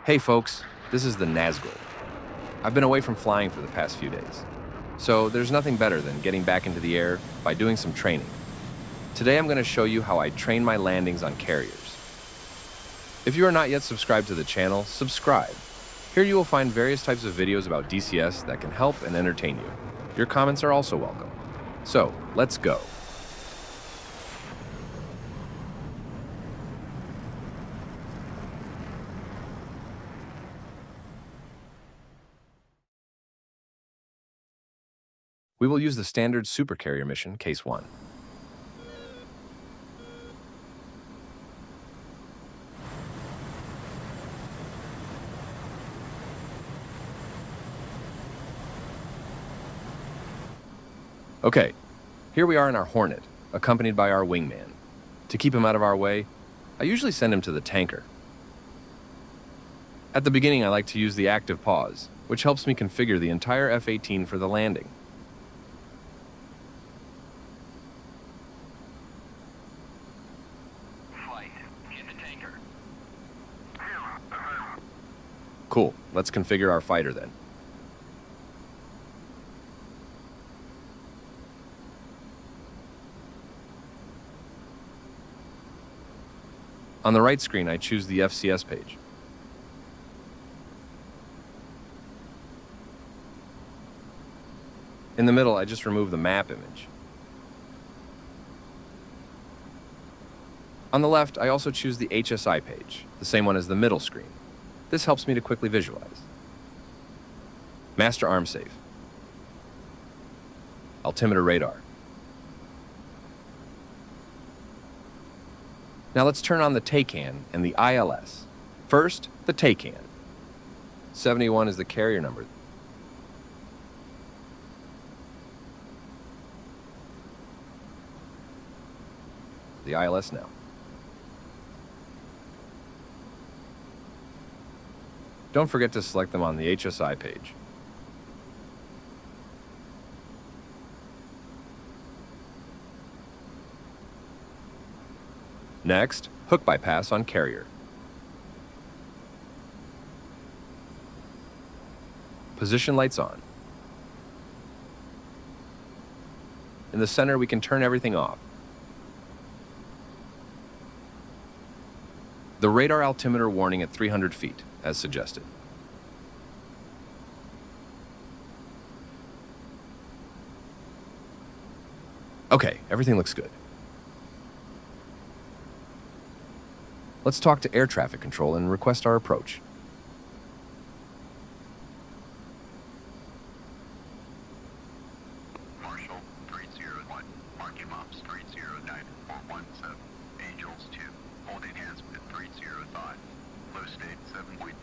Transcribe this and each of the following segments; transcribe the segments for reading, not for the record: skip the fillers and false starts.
Hey folks, this is the Nazgul. I've been away from flying for the past few days, so there's nothing better than getting back into the air by doing some training. Today I'm going to show you how I train my landings on carriers. If you are not yet subscribed to the channel, subscribe. Here you will find various types of videos about DCS that can help and entertain you. Your comments are also welcome. So, let's go. We will use the standard supercarrier mission, Case 1. Okay, here we are in our Hornet, accompanied by our wingman. To keep him out of our way, I usually send him to the tanker. At the beginning, I like to use the active pause, which helps me configure the entire F-18 for the landing. Cool, let's configure our fighter then. On the right screen, I choose the FCS page. In the middle, I just remove the map image. On the left, I also choose the HSI page, the same one as the middle screen. This helps me to quickly visualize. Master arm safe. Altimeter radar. Now let's turn on the TACAN and the ILS. First, the TACAN. 71 is the carrier number. The ILS now. Don't forget to select them on the HSI page. Next, hook bypass on carrier. Position lights on. In the center, we can turn everything off. The radar altimeter warning at 300 feet, as suggested. Okay, everything looks good. Let's talk to air traffic control and request our approach. Marshall 301, marking maps 309-417, Angels 2, holding hands with 305, low state 7.4.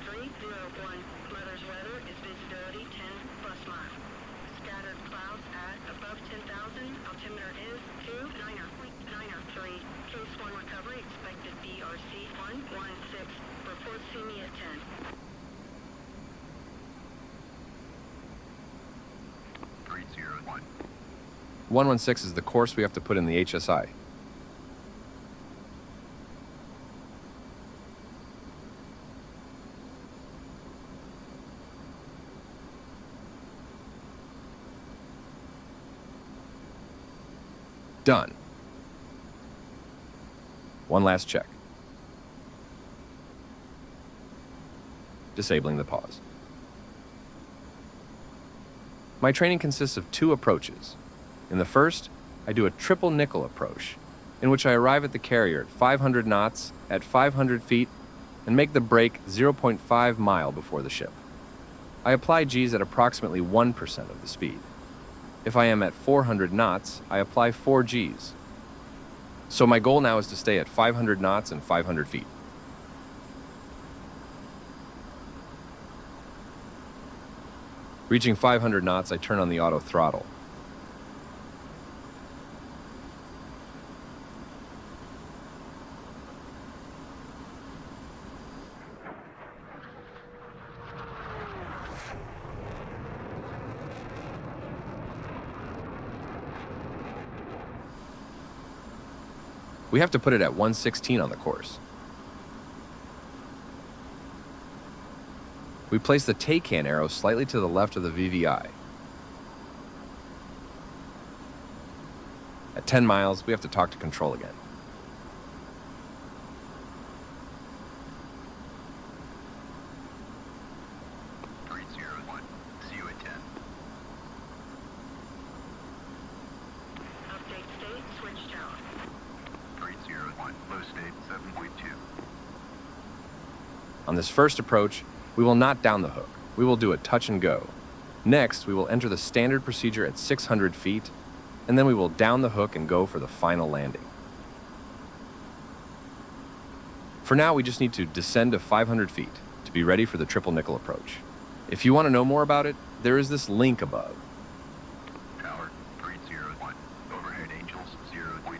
301, Mother's weather is visibility 10 plus mile. Scattered clouds at above 10,000, altimeter is 290.903. Case 1 recovery, expected BRC 116. Report Seeya at 10. 301. 116 is the course we have to put in the HSI. Done. One last check. Disabling the pause. My training consists of 2 approaches. In the first, I do a triple nickel approach, in which I arrive at the carrier at 500 knots at 500 feet and make the break 0.5 mile before the ship. I apply Gs at approximately 1% of the speed. If I am at 400 knots, I apply 4 Gs. So my goal now is to stay at 500 knots and 500 feet. Reaching 500 knots, I turn on the auto throttle. We have to put it at 116 on the course. We place the Taycan arrow slightly to the left of the VVI. At 10 miles, we have to talk to control again. See you at 10. Update state, switch tower. 301, low state 7.2. On this first approach, we will not down the hook. We will do a touch and go. Next, we will enter the standard procedure at 600 feet, and then we will down the hook and go for the final landing. For now, we just need to descend to 500 feet to be ready for the triple nickel approach. If you want to know more about it, there is this link above. Power 301. Overhead angels 0.5.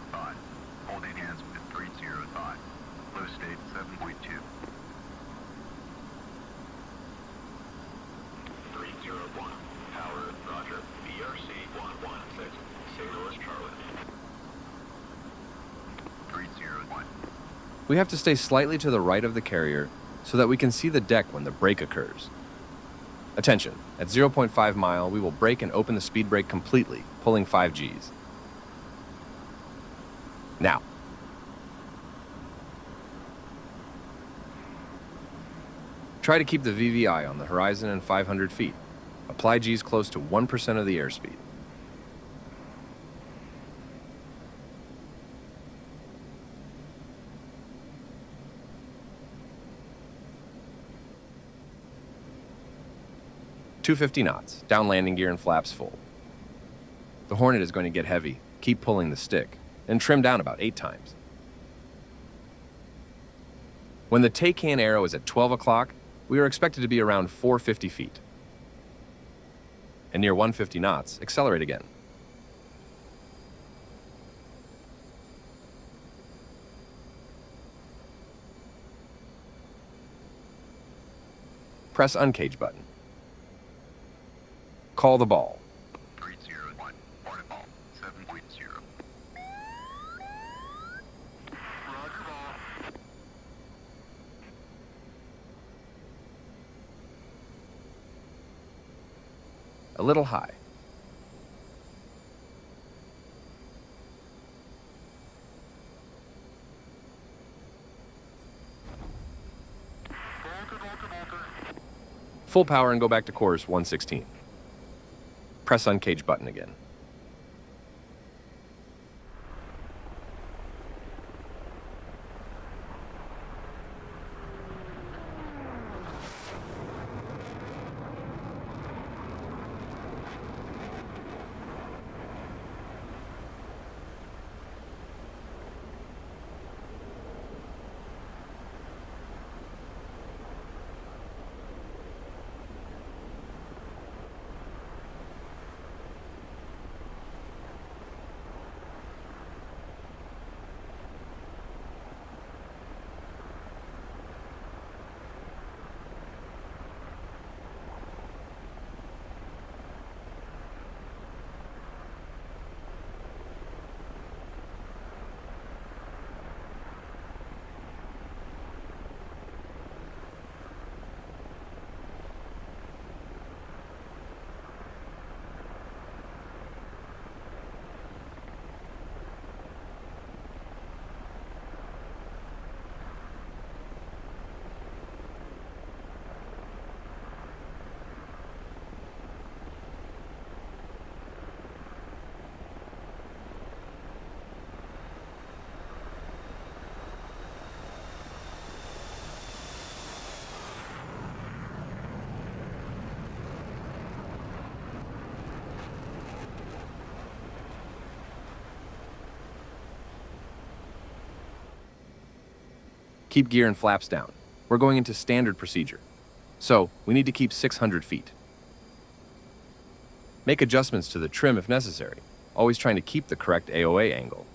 Holding hands with 305. Low state 7.2. 301. Power Roger. BRC 116. St. Louis Charlotte. 301. We have to stay slightly to the right of the carrier so that we can see the deck when the brake occurs. Attention, at 0.5 mile, we will brake and open the speed brake completely, pulling 5 Gs. Now. Try to keep the VVI on the horizon and 500 feet. Apply Gs close to 1% of the airspeed. .250 knots, down landing gear and flaps full. The Hornet is going to get heavy. Keep pulling the stick, and trim down about 8 times. When the Taycan arrow is at 12 o'clock, we are expected to be around 450 feet. And near 150 knots, accelerate again. Press uncage button. Call the ball. 301. Hornet ball 7.0. Roger ball. A little high. Full power and go back to course 116. Press uncage button again. Keep gear and flaps down. We're going into standard procedure. So, we need to keep 600 feet. Make adjustments to the trim if necessary, always trying to keep the correct AOA angle.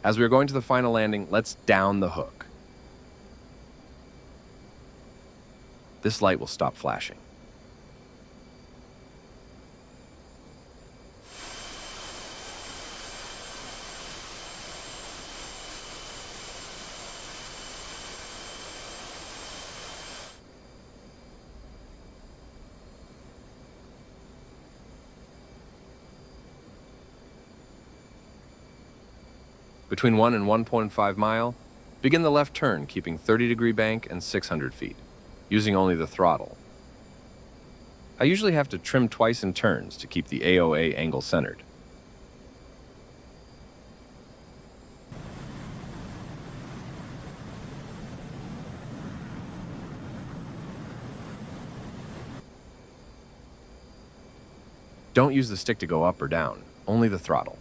As we are going to the final landing, let's down the hook. This light will stop flashing. Between 1 and 1.5 mile, begin the left turn keeping 30-degree bank and 600 feet, using only the throttle. I usually have to trim twice in turns to keep the AOA angle centered. Don't use the stick to go up or down, only the throttle.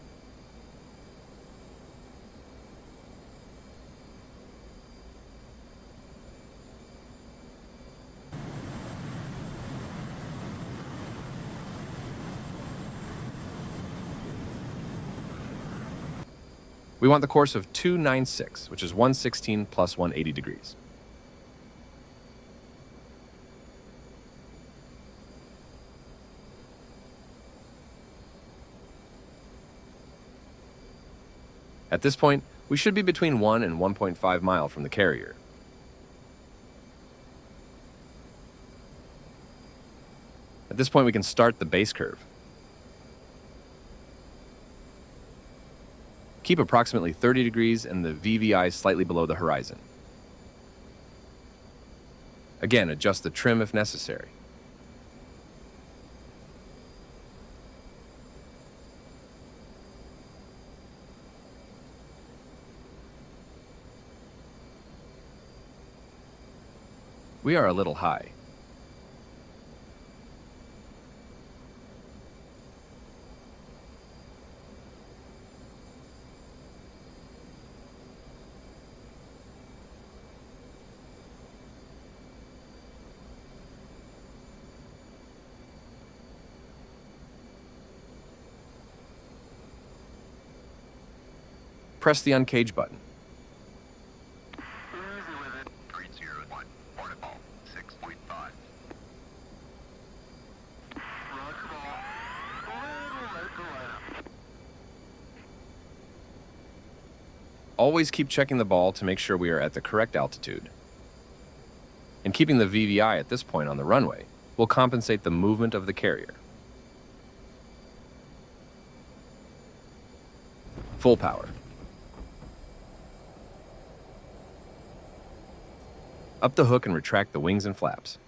We want the course of 296, which is 116 plus 180 degrees. At this point, we should be between 1 and 1.5 mile from the carrier. At this point, we can start the base curve. Keep approximately 30 degrees and the VVI slightly below the horizon. Again, adjust the trim if necessary. We are a little high. Press the uncage button. Easy with it. 301. Hornet ball. 6.5. Roger ball. Little right. Always keep checking the ball to make sure we are at the correct altitude. And keeping the VVI at this point on the runway will compensate the movement of the carrier. Full power. Up the hook and retract the wings and flaps.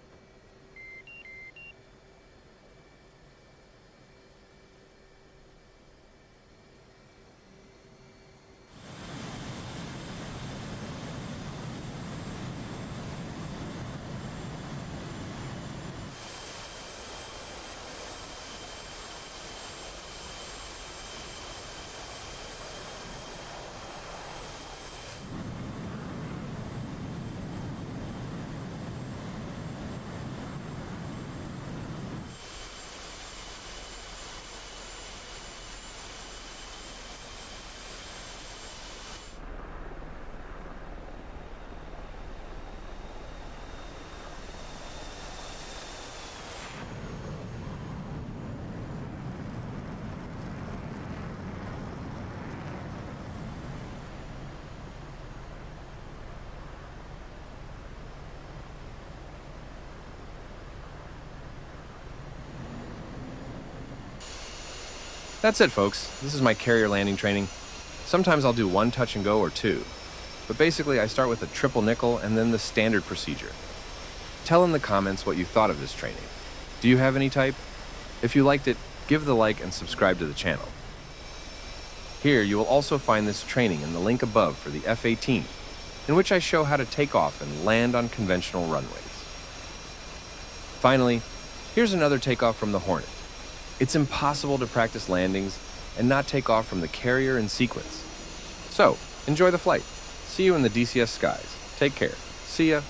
That's it, folks. This is my carrier landing training. Sometimes I'll do one touch and go or two, but basically I start with a triple nickel and then the standard procedure. Tell in the comments what you thought of this training. Do you have any type? If you liked it, give the like and subscribe to the channel. Here you will also find this training in the link above for the F-18, in which I show how to take off and land on conventional runways. Finally, here's another takeoff from the Hornet. It's impossible to practice landings and not take off from the carrier in sequence. So, enjoy the flight. See you in the DCS skies. Take care. See ya.